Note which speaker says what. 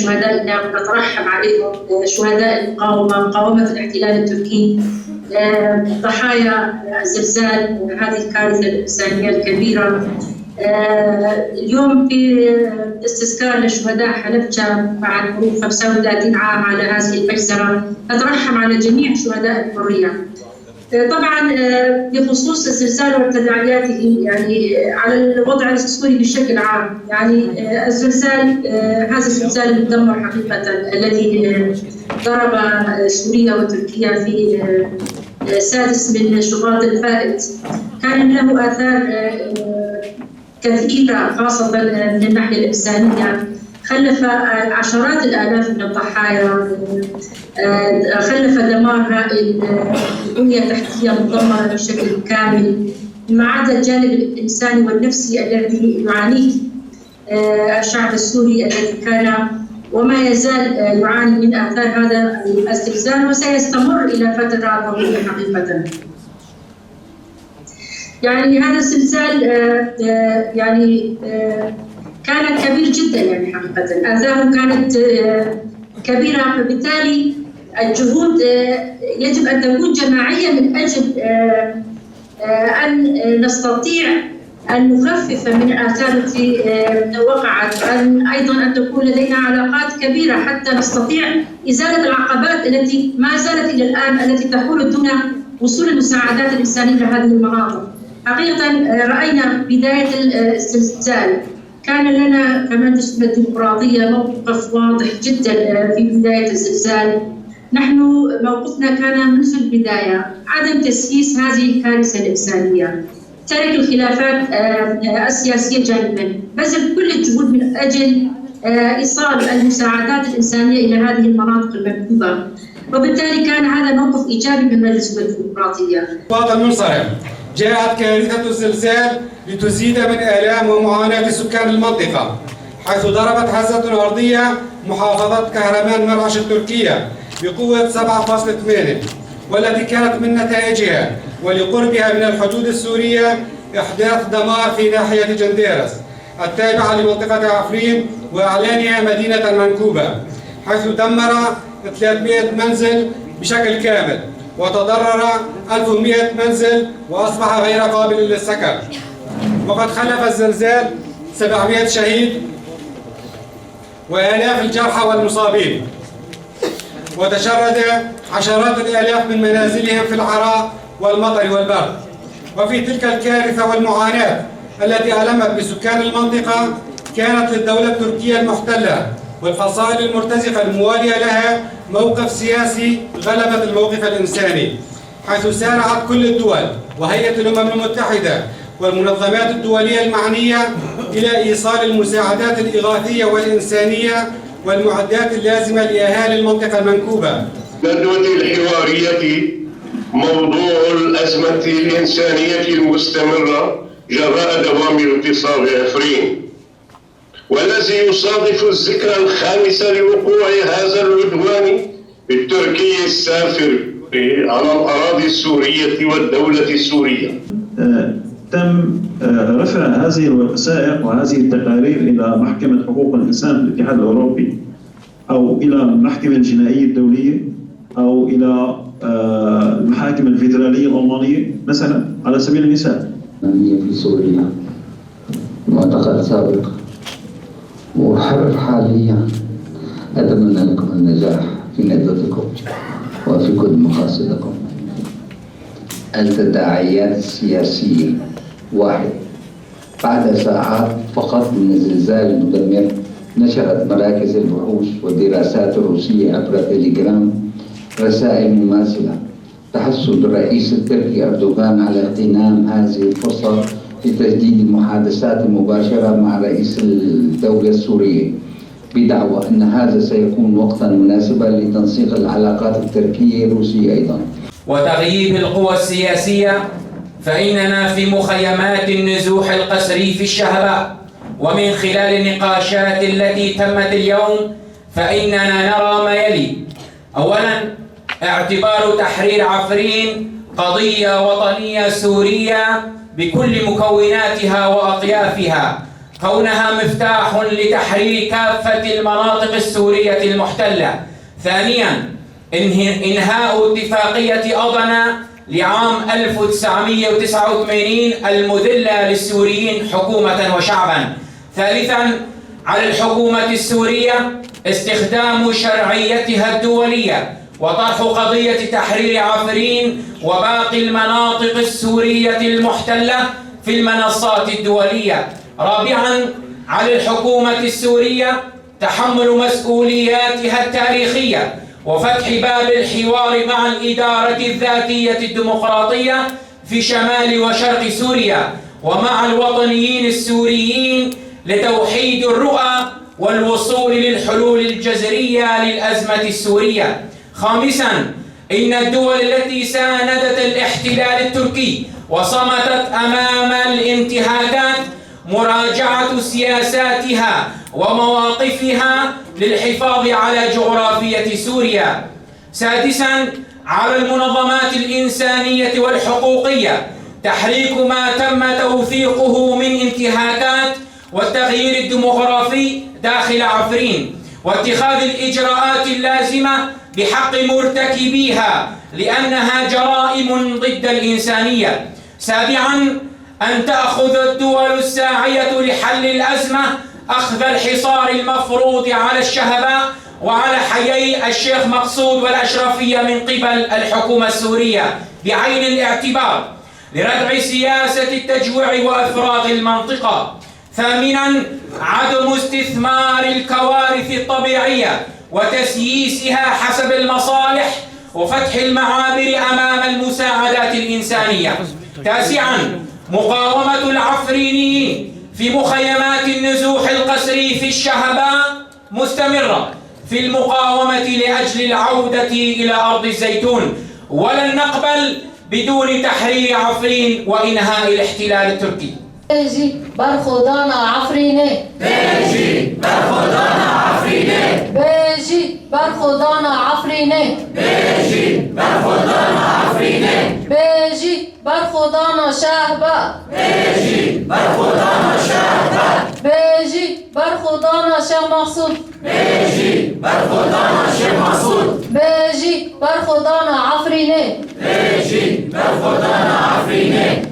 Speaker 1: شهدائنا ونترحم عليهم، شهداء المقاومة، مقاومة الاحتلال التركي، ضحايا زلزال هذه الكارثة الإنسانية الكبيرة. اليوم في استذكار لشهداء حلبجة بعد مرور 35 عام على هذه المجزرة، نترحم على جميع شهداء الحرية. طبعا بخصوص الزلزال وتداعياته يعني على الوضع السوري بشكل عام، يعني الزلزال، هذا الزلزال المدمر حقيقة الذي ضرب سوريا وتركيا في سادس من شباط الفائت كان له آثار كثيرة خاصة من الناحية الإنسانية. خلف عشرات الآلاف من الضحايا، خلف دمار هائل، بنية تحتية مدمرة بشكل كامل، ما عدا الجانب الإنساني والنفسي الذي يعانيه الشعب السوري الذي كان وما يزال يعاني من آثار هذا الزلزال وسيستمر إلى فترة طويلة حقيقة. يعني هذا الزلزال يعني كان كبير جدا، يعني حقيقة آثاره كانت كبيرة، فبالتالي الجهود يجب أن تكون جماعية من أجل أن نستطيع أن نخفف من الآثار التي وقعت، أيضا أن تكون لدينا علاقات كبيرة حتى نستطيع إزالة العقبات التي ما زالت إلى الآن التي تحول دون وصول المساعدات الإنسانية لهذه المناطق. حقيقة رأينا بداية الزلزال كان لنا كمجلس الديمقراطية موقف واضح جدا في بداية الزلزال. نحن موقفنا كان منذ البداية عدم تسييس هذه الكارثة الإنسانية، ترك الخلافات السياسية جانبا، بذل كل الجهود من أجل إيصال المساعدات الإنسانية إلى هذه المناطق المنكوبة، وبالتالي كان هذا موقف إيجابي من مجلس الديمقراطية.
Speaker 2: بعد المنصرم جاءت كارثة الزلزال لتزيد من آلام ومعاناة سكان المنطقة، حيث ضربت هزة أرضية محافظة كهرمان مرعش التركية بقوة 7.8، والتي كانت من نتائجها ولقربها من الحدود السورية إحداث دمار في ناحية جنديرس التابعة لمنطقة عفرين وإعلانها مدينة منكوبة، حيث دمر 300 منزل بشكل كامل وتضرر 1100 منزل وأصبح غير قابل للسكن. وقد خلف الزلزال 700 شهيد وآلاف الجرحى والمصابين، وتشرد عشرات الآلاف من منازلهم في العراء والمطر والبرد. وفي تلك الكارثة والمعاناة التي ألمت بسكان المنطقة كانت للدولة التركية المحتلة والفصائل المرتزقة الموالية لها موقف سياسي غلبت الموقف الإنساني، حيث سارعت كل الدول وهيئة الأمم المتحدة والمنظمات الدولية المعنية إلى إيصال المساعدات الإغاثية والإنسانية والمعدات اللازمة لأهالي المنطقة المنكوبة.
Speaker 3: الندوة الحوارية موضوع الأزمة الإنسانية المستمرة جراء دوام اغتصاب عفرين، والذي يصادف الذكرى الخامسة لوقوع هذا العدوان التركي السافر على الأراضي السورية والدولة السورية.
Speaker 4: تم رفع هذه الوثائق وهذه التقارير إلى محكمة حقوق الإنسان في الاتحاد الأوروبي أو إلى المحكمة الجنائية الدولية أو إلى المحاكم الفيدرالية الألمانية مثلا على سبيل المثال.
Speaker 5: في سوريا معتقل سابق وحرر حاليا. أتمنى لكم النجاح في ندوتكم وفي كل مقاصدكم. التداعيات السياسية: 1. بعد ساعات فقط من الزلزال المدمر نشرت مراكز البحوث والدراسات الروسية عبر تليجرام رسائل مماثلة تحث الرئيس التركي أردوغان على اغتنام هذه الفرصة لتجديد المحادثات المباشرة مع رئيس الدولة السورية، بدعوى أن هذا سيكون وقتا مناسبا لتنسيق العلاقات التركية الروسية أيضا.
Speaker 6: وتغييب القوى السياسية، فإننا في مخيمات النزوح القسري في الشهباء، ومن خلال النقاشات التي تمت اليوم فإننا نرى ما يلي: أولا، اعتبار تحرير عفرين قضية وطنية سورية بكل مكوناتها وأطيافها، كونها مفتاح لتحرير كافة المناطق السورية المحتلة. ثانيا، إنهاء اتفاقية أضنا لعام 1989 المذلة للسوريين حكومة وشعبا. ثالثا، على الحكومة السورية استخدام شرعيتها الدولية وطرح قضية تحرير عفرين وباقي المناطق السورية المحتلة في المنصات الدولية. رابعا، على الحكومة السورية تحمل مسؤولياتها التاريخية وفتح باب الحوار مع الإدارة الذاتية الديمقراطية في شمال وشرق سوريا ومع الوطنيين السوريين لتوحيد الرؤى والوصول للحلول الجذرية للأزمة السورية. خامسا، إن الدول التي ساندت الاحتلال التركي وصمتت أمام الانتهاكات مراجعة سياساتها ومواقفها للحفاظ على جغرافية سوريا. سادسا، على المنظمات الإنسانية والحقوقية تحريك ما تم توثيقه من انتهاكات والتغيير الديموغرافي داخل عفرين واتخاذ الإجراءات اللازمة بحق مرتكبيها لأنها جرائم ضد الإنسانية. سابعا، أن تأخذ الدول الساعية لحل الأزمة أخذ الحصار المفروض على الشهباء وعلى حيي الشيخ مقصود والأشرفية من قبل الحكومة السورية بعين الاعتبار لردع سياسة التجويع وإفراغ المنطقة. ثامنا، عدم استثمار الكوارث الطبيعية وتسييسها حسب المصالح وفتح المعابر أمام المساعدات الإنسانية. تاسعا، مقاومة العفرينيين في مخيمات النزوح القسري في الشهباء مستمرة في المقاومة لأجل العودة إلى أرض الزيتون، ولن نقبل بدون تحرير عفرين وإنهاء الاحتلال التركي.
Speaker 7: بيجي برخدانا عفرينه،
Speaker 8: بيجي برخدانا عفرينه،
Speaker 7: بيجي برخدانا عفرينه،
Speaker 8: بيجي برخدانا عفرينه،
Speaker 7: بيجي برخدانا شهبة،
Speaker 8: بيجي برخدانا شهبة،
Speaker 7: بيجي برخدانا شيخ مقصود،
Speaker 8: بيجي برخدانا شيخ مقصود،
Speaker 7: بيجي برخدانا عفرينه،
Speaker 8: بيجي برخدانا عفرينه.